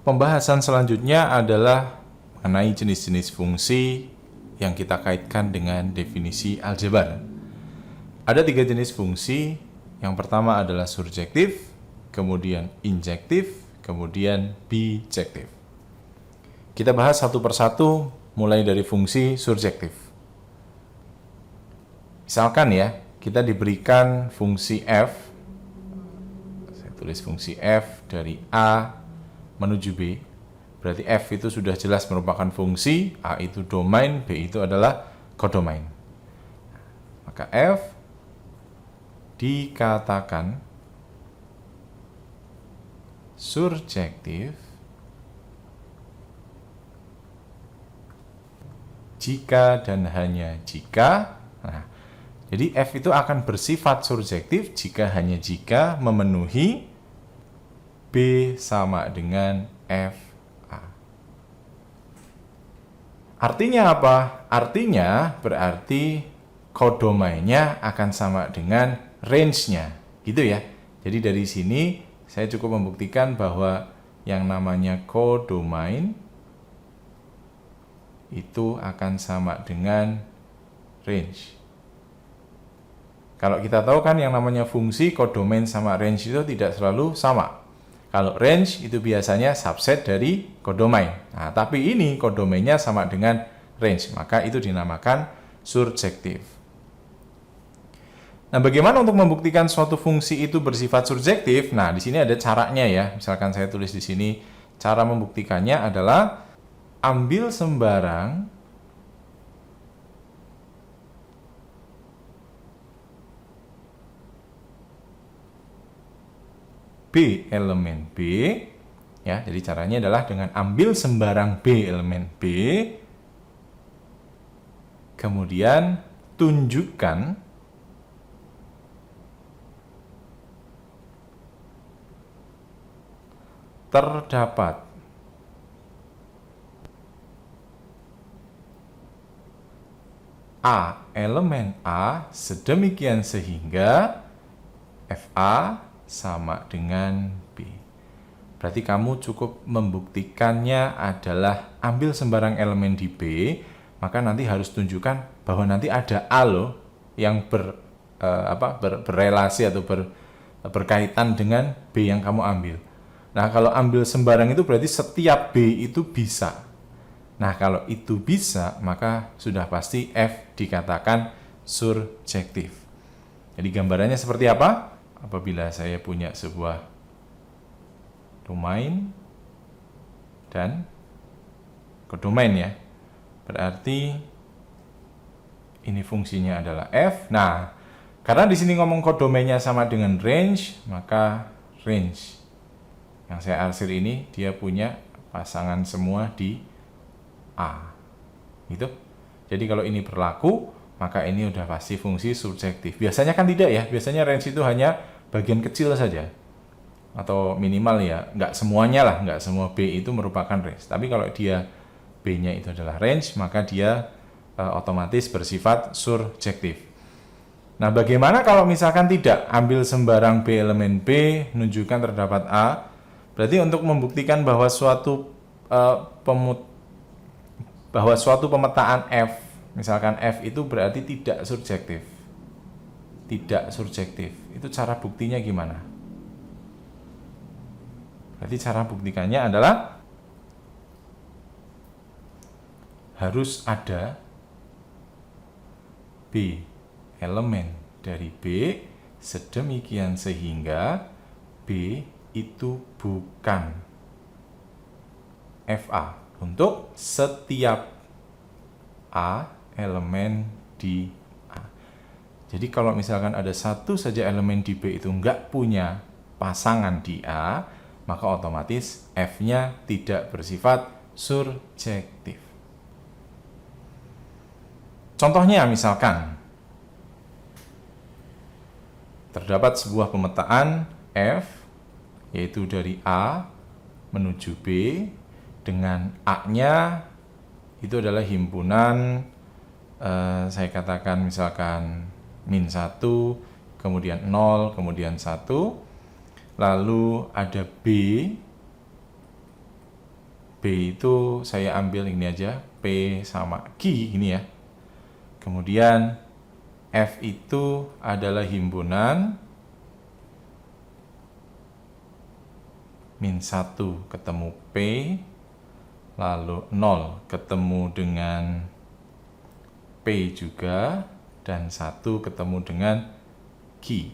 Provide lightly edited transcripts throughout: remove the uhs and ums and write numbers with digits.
pembahasan selanjutnya adalah mengenai jenis-jenis fungsi yang kita kaitkan dengan definisi aljabar. Ada 3 jenis fungsi. Yang pertama adalah surjektif, kemudian injektif, kemudian bijektif. Kita bahas satu persatu mulai dari fungsi surjektif. Misalkan ya, kita diberikan fungsi f. Saya tulis fungsi f dari A menuju B. Berarti f itu sudah jelas merupakan fungsi, A itu domain, B itu adalah kodomain. Maka f dikatakan surjektif jika dan hanya jika. Nah, jadi f itu akan bersifat surjektif jika hanya jika memenuhi B sama dengan f A. Artinya apa? Artinya berarti kodomainnya akan sama dengan range-nya, gitu ya. Jadi dari sini saya cukup membuktikan bahwa yang namanya kodomain itu akan sama dengan range. Kalau kita tahu kan yang namanya fungsi kodomain sama range itu tidak selalu sama. Kalau range itu biasanya subset dari kodomain. Nah, tapi ini kodomainnya sama dengan range, maka itu dinamakan surjektif. Nah, bagaimana untuk membuktikan suatu fungsi itu bersifat surjektif? Nah, di sini ada caranya ya. Misalkan saya tulis di sini, cara membuktikannya adalah ambil sembarang B elemen B, ya. Jadi caranya adalah dengan ambil sembarang B elemen B, kemudian tunjukkan terdapat A elemen A sedemikian sehingga FA sama dengan B. Berarti kamu cukup membuktikannya adalah ambil sembarang elemen di B, maka nanti harus tunjukkan bahwa nanti ada A loh yang berrelasi atau berkaitan dengan B yang kamu ambil. Nah, kalau ambil sembarang itu berarti setiap B itu bisa. Nah, kalau itu bisa, maka sudah pasti F dikatakan surjektif. Jadi gambarannya seperti apa? Apabila saya punya sebuah domain dan kodomain ya, berarti ini fungsinya adalah F. Nah, karena di sini ngomong kodomainnya sama dengan range, maka range yang saya arsir ini dia punya pasangan semua di A. Gitu. Jadi kalau ini berlaku, maka ini udah pasti fungsi surjektif. Biasanya kan tidak ya, biasanya range itu hanya bagian kecil saja. Atau minimal ya, nggak semuanya lah, nggak semua B itu merupakan range. Tapi kalau dia B-nya itu adalah range, maka dia otomatis bersifat surjektif. Nah, bagaimana kalau misalkan tidak? Ambil sembarang B elemen B, menunjukkan terdapat A. Berarti untuk membuktikan bahwa suatu pemetaan F, misalkan F itu berarti tidak surjektif. Tidak surjektif. Itu cara buktinya gimana? Berarti cara buktikannya adalah harus ada B elemen dari B sedemikian sehingga B itu bukan FA untuk setiap A elemen di A. Jadi kalau misalkan ada satu saja elemen di B itu nggak punya pasangan di A, maka otomatis F-nya tidak bersifat surjektif. Contohnya misalkan terdapat sebuah pemetaan F, yaitu dari A menuju B, dengan A-nya itu adalah himpunan, saya katakan misalkan min 1, kemudian 0, kemudian 1, lalu ada B B itu saya ambil ini aja, P sama Q ini ya. Kemudian F itu adalah himpunan min 1 ketemu P, lalu 0 ketemu dengan P juga, dan 1 ketemu dengan Q.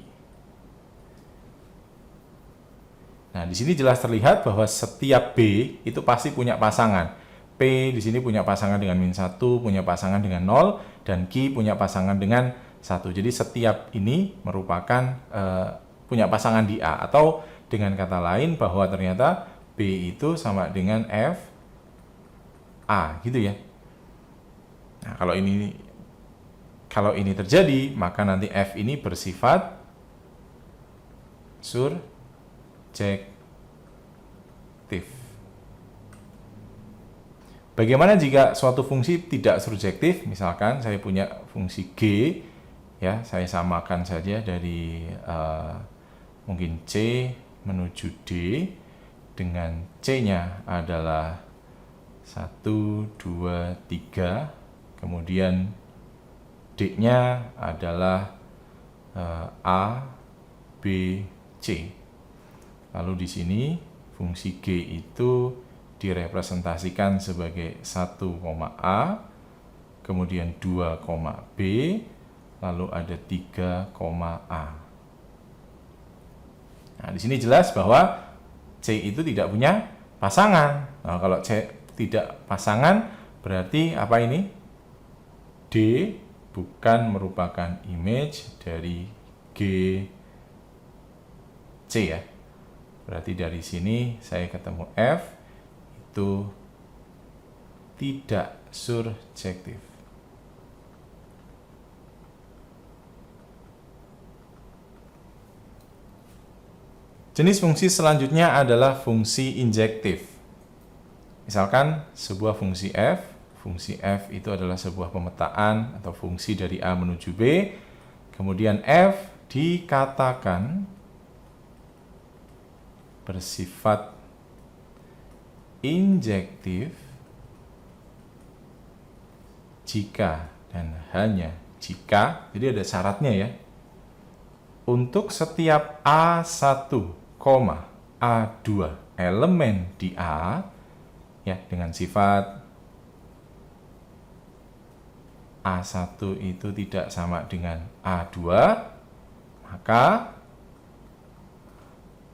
Nah, di sini jelas terlihat bahwa setiap B itu pasti punya pasangan. P di sini punya pasangan dengan min 1, punya pasangan dengan 0, dan Q punya pasangan dengan 1. Jadi setiap ini merupakan punya pasangan di A, atau dengan kata lain bahwa ternyata B itu sama dengan F A gitu ya. Nah, kalau ini terjadi, maka nanti F ini bersifat surjektif. Bagaimana jika suatu fungsi tidak surjektif? Misalkan saya punya fungsi G, ya, saya samakan saja dari mungkin C menuju D, dengan C-nya adalah 1, 2, 3, kemudian D-nya adalah A, B, C. Lalu di sini fungsi G itu direpresentasikan sebagai 1, A, kemudian 2, B, lalu ada 3, A. Nah, di sini jelas bahwa C itu tidak punya pasangan. Nah, kalau C tidak pasangan, berarti apa ini? D bukan merupakan image dari G, C ya. Berarti dari sini saya ketemu F itu tidak surjektif. Jenis fungsi selanjutnya adalah fungsi injektif. Misalkan sebuah fungsi F itu adalah sebuah pemetaan atau fungsi dari A menuju B, kemudian F dikatakan bersifat injektif jika dan hanya jika, jadi ada syaratnya ya, untuk setiap A1, A2 elemen di A ya dengan sifat A1 itu tidak sama dengan A2, maka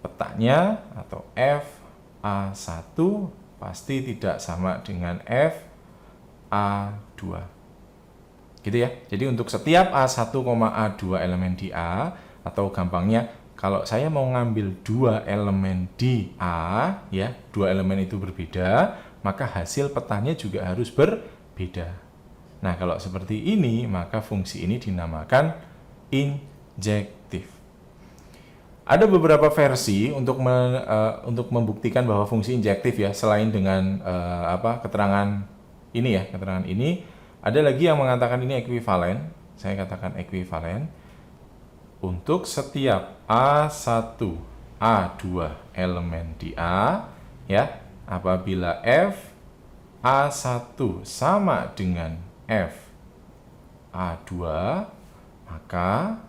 petanya atau F A1 pasti tidak sama dengan F A2. Gitu ya. Jadi untuk setiap A1, A2 elemen di A, atau gampangnya kalau saya mau ngambil 2 elemen di A, ya, 2 elemen itu berbeda, maka hasil petanya juga harus berbeda. Nah, kalau seperti ini, maka fungsi ini dinamakan injektif. Ada beberapa versi untuk membuktikan bahwa fungsi injektif ya, selain dengan keterangan ini ya, keterangan ini, ada lagi yang mengatakan ini ekuivalen. Saya katakan ekuivalen. Untuk setiap A1, A2 elemen di A, ya, apabila F A1 sama dengan F A2, maka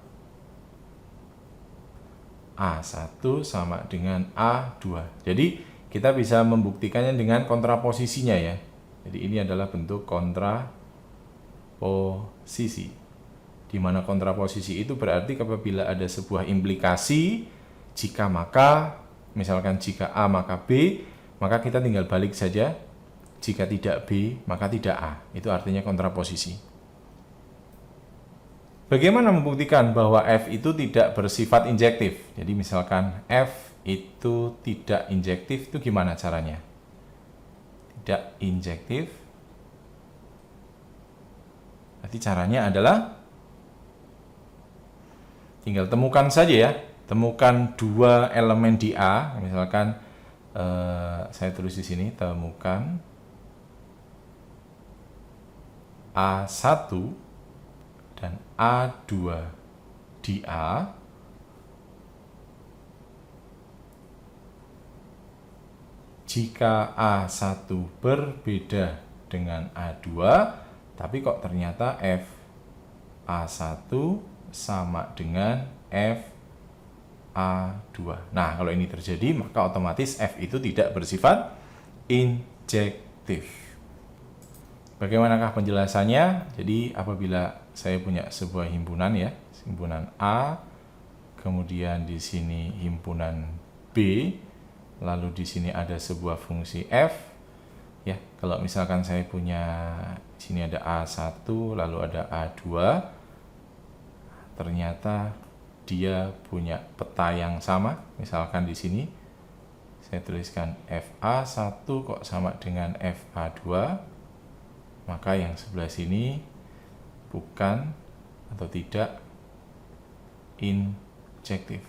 A1 sama dengan A2. Jadi kita bisa membuktikannya dengan kontraposisinya ya. Jadi ini adalah bentuk kontraposisi, di mana kontraposisi itu berarti apabila ada sebuah implikasi, jika maka, misalkan jika A maka B, maka kita tinggal balik saja, jika tidak B maka tidak A. Itu artinya kontraposisi. Bagaimana membuktikan bahwa F itu tidak bersifat injektif? Jadi misalkan F itu tidak injektif, itu gimana caranya? Tidak injektif, berarti caranya adalah tinggal temukan saja ya, temukan 2 elemen di A, misalkan saya tulis di sini, temukan A1 dan A2 di A, jika A1 berbeda dengan A2, tapi kok ternyata F A1 sama dengan F A2. Nah, kalau ini terjadi, maka otomatis F itu tidak bersifat injektif. Bagaimanakah penjelasannya? Jadi, apabila saya punya sebuah himpunan ya, himpunan A, kemudian di sini himpunan B, lalu di sini ada sebuah fungsi F, ya. Kalau misalkan saya punya di sini ada A1, lalu ada A2, ternyata dia punya peta yang sama. Misalkan di sini saya tuliskan FA1 kok sama dengan FA2, maka yang sebelah sini bukan atau tidak injektif.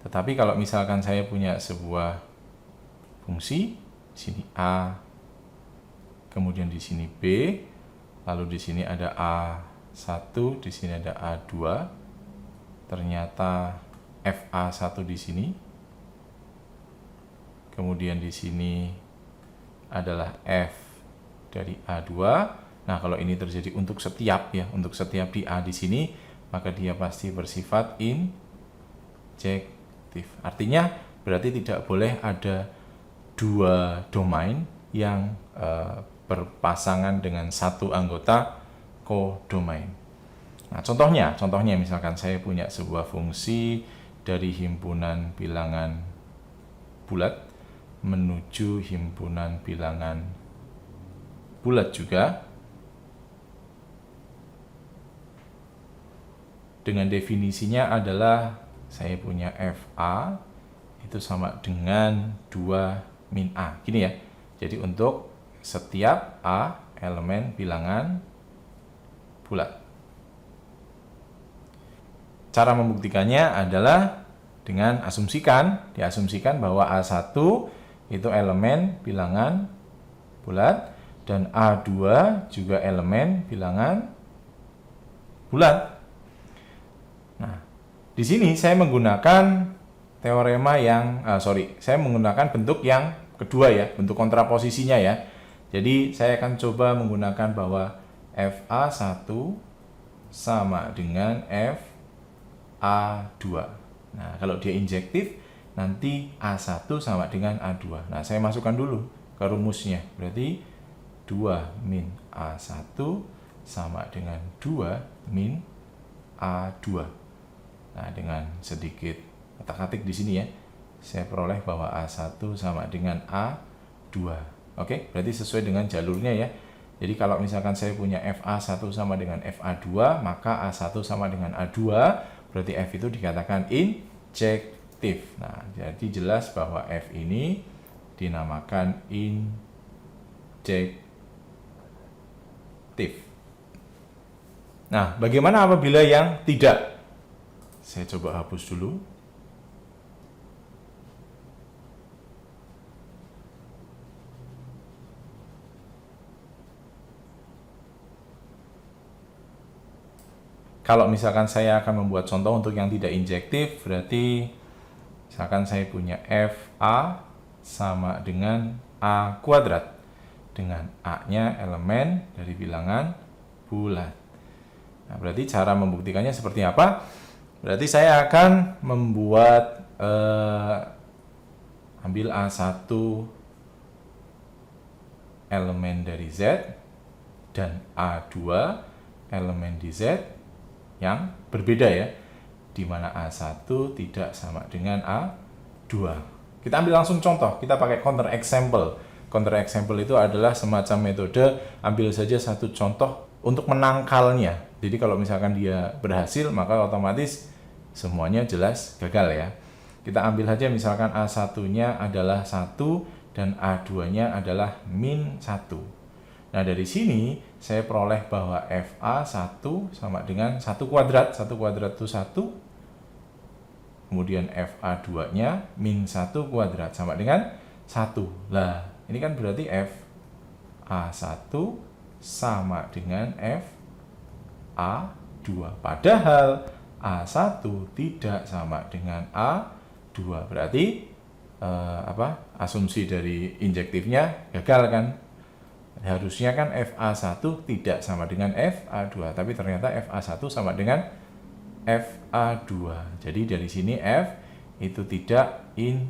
Tetapi kalau misalkan saya punya sebuah fungsi, di sini A, kemudian di sini B, lalu di sini ada A1, di sini ada A2, ternyata FA1 di sini, kemudian di sini adalah F dari A2. Nah, kalau ini terjadi untuk setiap di A di sini, maka dia pasti bersifat injektif. Artinya berarti tidak boleh ada dua domain yang berpasangan dengan satu anggota kodomain. Nah, contohnya misalkan saya punya sebuah fungsi dari himpunan bilangan bulat menuju himpunan bilangan bulat juga, dengan definisinya adalah saya punya FA itu sama dengan 2 min A. Gini ya. Jadi untuk setiap A elemen bilangan bulat. Cara membuktikannya adalah dengan diasumsikan bahwa A1 itu elemen bilangan bulat dan A2 juga elemen bilangan bulat. Nah, di sini saya menggunakan teorema saya menggunakan bentuk yang kedua ya, bentuk kontraposisinya ya. Jadi saya akan coba menggunakan bahwa FA1 sama dengan FA2. Nah, kalau dia injektif, nanti A1 sama dengan A2. Nah, saya masukkan dulu ke rumusnya. Berarti 2 min A1 sama dengan 2 min A2. Nah, dengan sedikit otak-atik di sini ya, saya peroleh bahwa A1 sama dengan A2. Oke, berarti sesuai dengan jalurnya ya. Jadi kalau misalkan saya punya FA1 sama dengan FA2, maka A1 sama dengan A2, berarti F itu dikatakan injektif. Nah, jadi jelas bahwa F ini dinamakan injektif. Nah, bagaimana apabila yang tidak? Saya coba hapus dulu. Kalau misalkan saya akan membuat contoh untuk yang tidak injektif, berarti misalkan saya punya FA sama dengan A kuadrat, dengan A-nya elemen dari bilangan bulat. Nah, berarti cara membuktikannya seperti apa? Berarti saya akan membuat ambil A1 elemen dari Z dan A2 elemen di Z yang berbeda ya, di mana A1 tidak sama dengan A2. Kita ambil langsung contoh, kita pakai counter example. Counter example itu adalah semacam metode ambil saja satu contoh untuk menangkalnya. Jadi kalau misalkan dia berhasil, maka otomatis semuanya jelas gagal ya. Kita ambil saja misalkan A1-nya adalah 1 dan A2-nya adalah min 1. Nah, dari sini saya peroleh bahwa FA1 sama dengan 1 kuadrat. 1 kuadrat itu 1. Kemudian FA2-nya min 1 kuadrat sama dengan 1. Lah, ini kan berarti FA1 sama dengan FA2. Padahal A1 tidak sama dengan A2. Berarti asumsi dari injektifnya gagal kan? Harusnya kan FA1 tidak sama dengan FA2, tapi ternyata FA1 sama dengan FA2. Jadi dari sini F itu tidak injektif.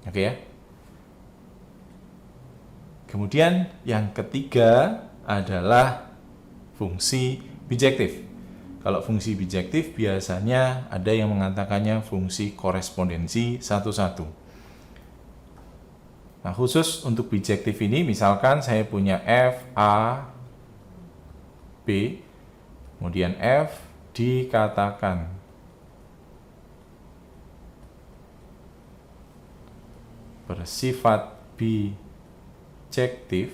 Oke ya. Kemudian yang ketiga adalah fungsi bijektif. Kalau fungsi bijektif biasanya ada yang mengatakannya fungsi korespondensi satu-satu. Nah, khusus untuk bijektif ini, misalkan saya punya F, A, B, kemudian F dikatakan bersifat bijektif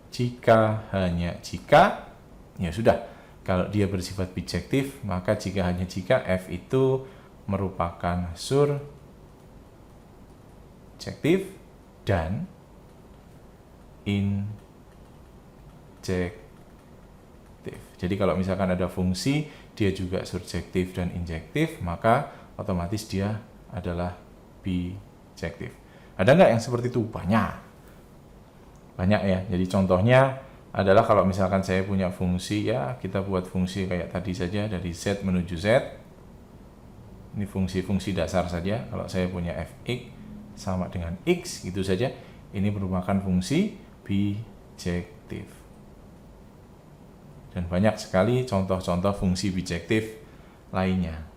jika hanya jika, ya sudah, kalau dia bersifat bijektif, maka jika hanya jika F itu merupakan surjektif dan injektif. Jadi kalau misalkan ada fungsi, dia juga surjektif dan injektif, maka otomatis dia adalah bijektif. Ada nggak yang seperti itu? Banyak ya. Jadi contohnya adalah kalau misalkan saya punya fungsi, ya kita buat fungsi kayak tadi saja, dari Z menuju Z. Ini fungsi-fungsi dasar saja. Kalau saya punya fx sama dengan x, gitu saja. Ini merupakan fungsi bijektif. Dan banyak sekali contoh-contoh fungsi bijektif lainnya.